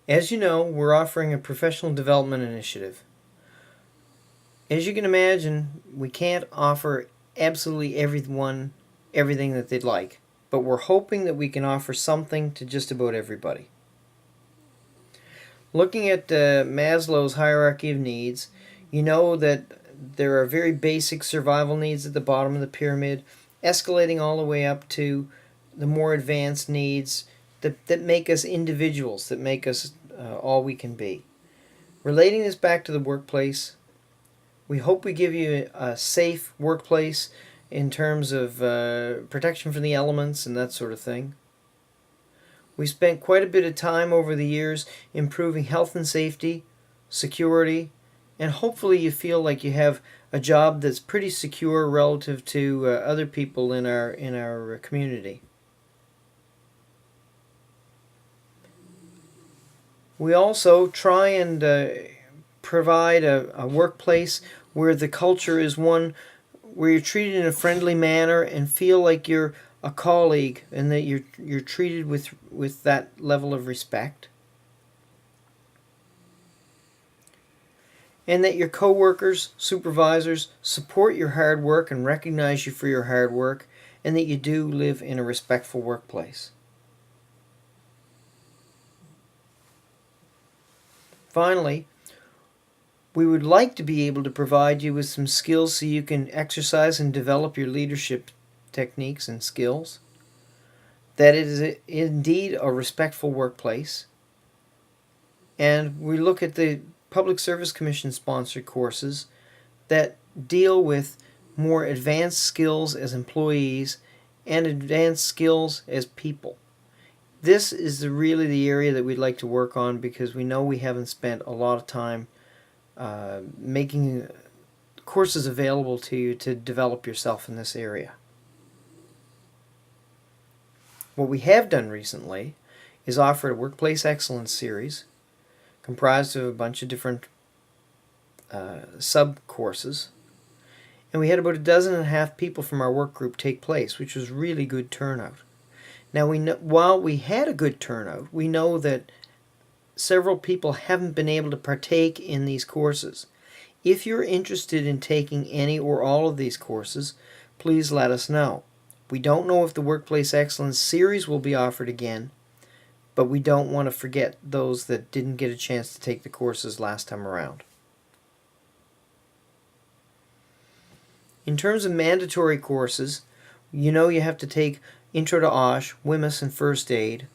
As you know, we're offering a professional development initiative. As you can imagine, we can't offer absolutely everyone everything that they'd like, but we're hoping that we can offer something to just about everybody. Looking at Maslow's hierarchy of needs, you know that there are very basic survival needs at the bottom of the pyramid, escalating all the way up to the more advanced needs that make us individuals, that make us all we can be. Relating this back to the workplace, we hope we give you a safe workplace in terms of protection from the elements and that sort of thing. We spent quite a bit of time over the years improving health and safety, security, and hopefully you feel like you have a job that's pretty secure relative to other people in our community. We also try and provide a workplace where the culture is one where you're treated in a friendly manner and feel like you're a colleague and that you're treated with that level of respect. And that your coworkers, supervisors support your hard work and recognize you for your hard work, and that you do live in a respectful workplace. Finally, we would like to be able to provide you with some skills so you can exercise and develop your leadership techniques and skills. That it is indeed a respectful workplace. And we look at the Public Service Commission sponsored courses that deal with more advanced skills as employees and advanced skills as people. This is really the area that we'd like to work on because we know we haven't spent a lot of time making courses available to you to develop yourself in this area. What we have done recently is offered a Workplace Excellence series comprised of a bunch of different sub-courses. And we had about 12.5 people from our work group take place, which was really good turnout. Now, while we had a good turnout, we know that several people haven't been able to partake in these courses. If you're interested in taking any or all of these courses, please let us know. We don't know if the Workplace Excellence series will be offered again, but we don't want to forget those that didn't get a chance to take the courses last time around. In terms of mandatory courses, you know you have to take Intro to OSH, WMIS, and First Aid.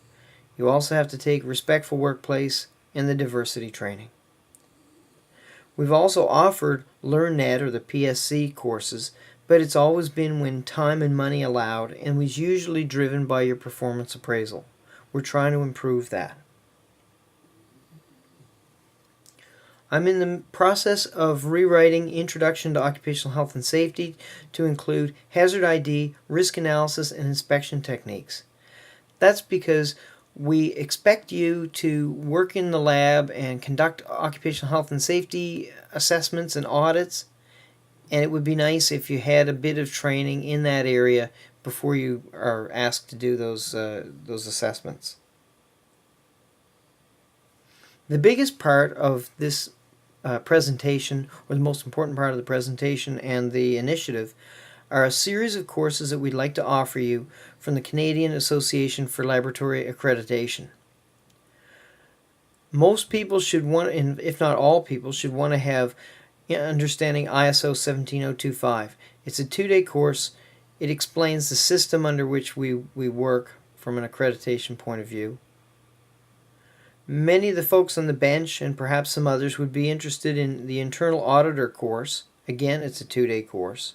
You also have to take Respectful Workplace and the Diversity Training. We've also offered LearnNet or the PSC courses, but it's always been when time and money allowed and was usually driven by your performance appraisal. We're trying to improve that. I'm in the process of rewriting Introduction to Occupational Health and Safety to include hazard ID, risk analysis, and inspection techniques. That's because we expect you to work in the lab and conduct occupational health and safety assessments and audits, and it would be nice if you had a bit of training in that area before you are asked to do those assessments. The biggest part of this presentation, or the most important part of the presentation and the initiative, are a series of courses that we'd like to offer you from the Canadian Association for Laboratory Accreditation. Most people should want, if not all people, should want to have understanding ISO 17025. It's a 2-day course. It explains the system under which we work from an accreditation point of view. Many of the folks on the bench, and perhaps some others, would be interested in the Internal Auditor course. Again, it's a 2-day course.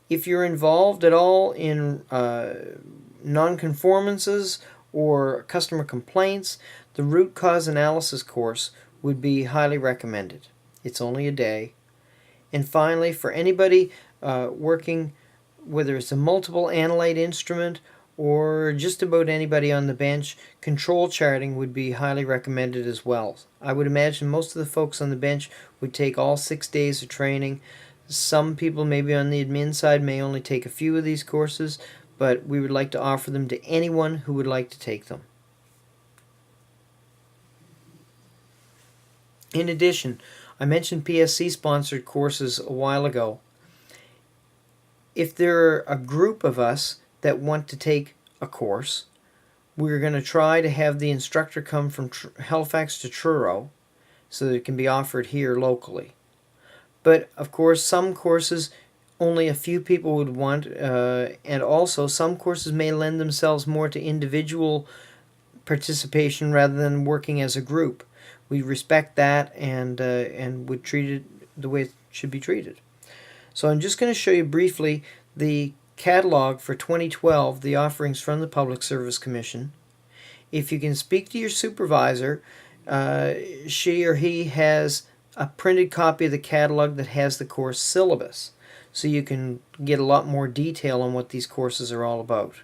If you're involved at all in nonconformances or customer complaints, the Root Cause Analysis course would be highly recommended. It's only a day. And finally, for anybody working, whether it's a multiple analyte instrument or just about anybody on the bench, control charting would be highly recommended as well. I would imagine most of the folks on the bench would take all 6 days of training. Some people maybe on the admin side may only take a few of these courses, but we would like to offer them to anyone who would like to take them. In addition, I mentioned PSC sponsored courses a while ago. If there are a group of us that want to take a course, we're going to try to have the instructor come from Halifax to Truro so that it can be offered here locally. But of course, some courses only a few people would want, and also some courses may lend themselves more to individual participation rather than working as a group. We respect that and would treat it the way it should be treated. So I'm just going to show you briefly the catalog for 2012, the offerings from the Public Service Commission. If you can speak to your supervisor, she or he has a printed copy of the catalog that has the course syllabus, so you can get a lot more detail on what these courses are all about.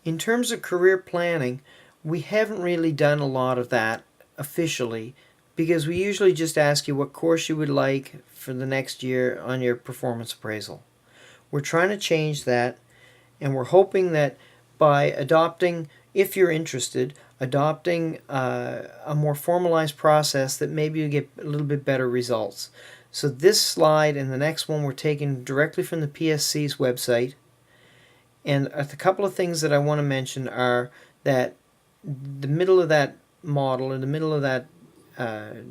In terms of career planning, we haven't really done a lot of that officially because we usually just ask you what course you would like for the next year on your performance appraisal. We're trying to change that, and we're hoping that by adopting, if you're interested, adopting a more formalized process that maybe you get a little bit better results. So this slide and the next one were taken directly from the PSC's website. And a couple of things that I want to mention are that the middle of that model, in the middle of that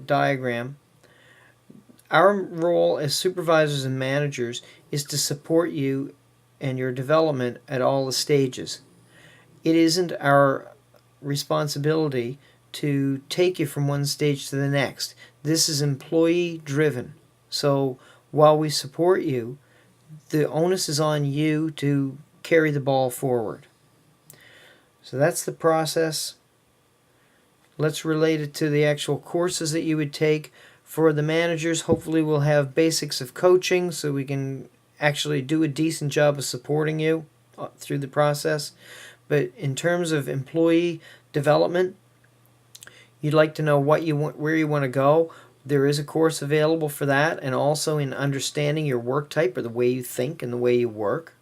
diagram, our role as supervisors and managers is to support you and your development at all the stages. It isn't our responsibility to take you from one stage to the next. This is employee driven. So while we support you, the onus is on you to carry the ball forward. So that's the process. Let's relate it to the actual courses that you would take. For the managers, hopefully we'll have basics of coaching so we can actually do a decent job of supporting you through the process. But in terms of employee development, you'd like to know what you want, where you want to go. There is a course available for that, and also in understanding your work type or the way you think and the way you work.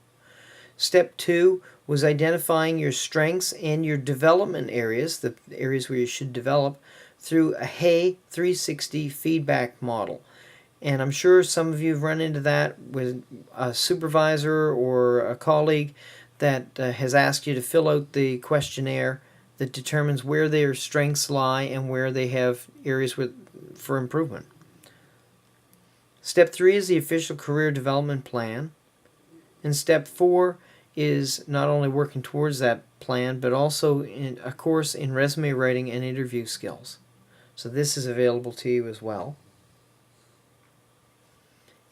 Step 2 was identifying your strengths and your development areas, the areas where you should develop, through a Hay 360 feedback model. And I'm sure some of you have run into that with a supervisor or a colleague that has asked you to fill out the questionnaire that determines where their strengths lie and where they have areas for improvement. Step 3 is the official career development plan. And step 4 is not only working towards that plan, but also in a course in resume writing and interview skills. So this is available to you as well.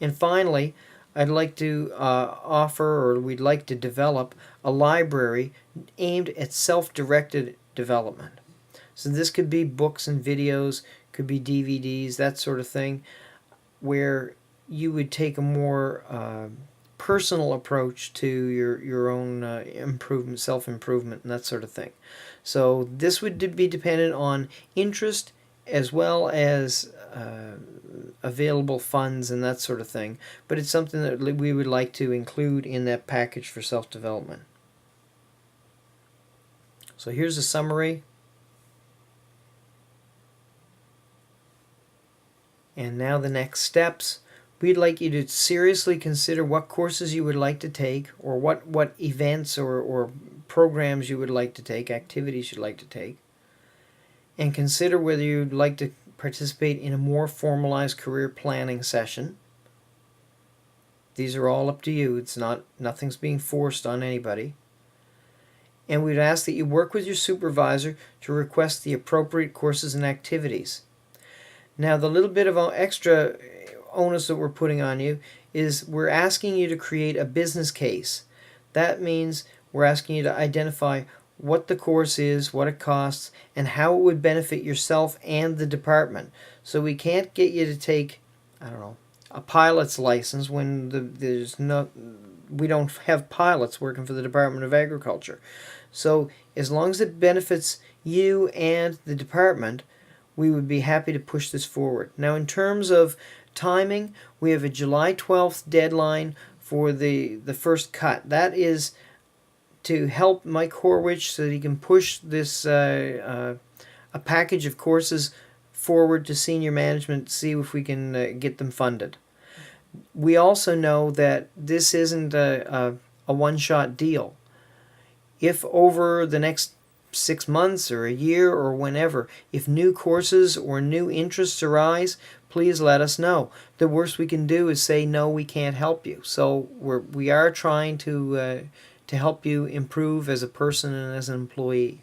And finally, I'd like to offer, or we'd like to develop, a library aimed at self-directed development. So this could be books and videos, could be DVDs, that sort of thing, where you would take a more personal approach to your own improvement, self-improvement, and that sort of thing. So this would be dependent on interest as well as available funds and that sort of thing. But it's something that we would like to include in that package for self-development. So here's a summary. And now the next steps. We'd like you to seriously consider what courses you would like to take, or what events or programs you would like to take, activities you'd like to take, and consider whether you'd like to participate in a more formalized career planning session. These are all up to you. Nothing's being forced on anybody. And we'd ask that you work with your supervisor to request the appropriate courses and activities. Now, the little bit of extra onus that we're putting on you is we're asking you to create a business case. That means we're asking you to identify what the course is, what it costs, and how it would benefit yourself and the department. So we can't get you to take, a pilot's license when we don't have pilots working for the Department of Agriculture. So as long as it benefits you and the department, we would be happy to push this forward. Now, in terms of timing, we have a July 12th deadline for the first cut. That is to help Mike Horwich so that he can push this a package of courses forward to senior management, see if we can get them funded. We also know that this isn't a one-shot deal. If over the next 6 months or a year or whenever, if new courses or new interests arise, please let us know. The worst we can do is say, no, we can't help you. So we are trying to help you improve as a person and as an employee.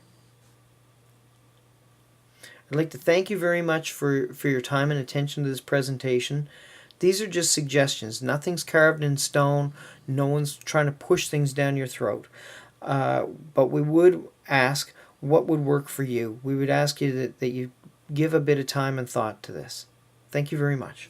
I'd like to thank you very much for your time and attention to this presentation. These are just suggestions. Nothing's carved in stone. No one's trying to push things down your throat. But we would ask what would work for you. We would ask you that you give a bit of time and thought to this. Thank you very much.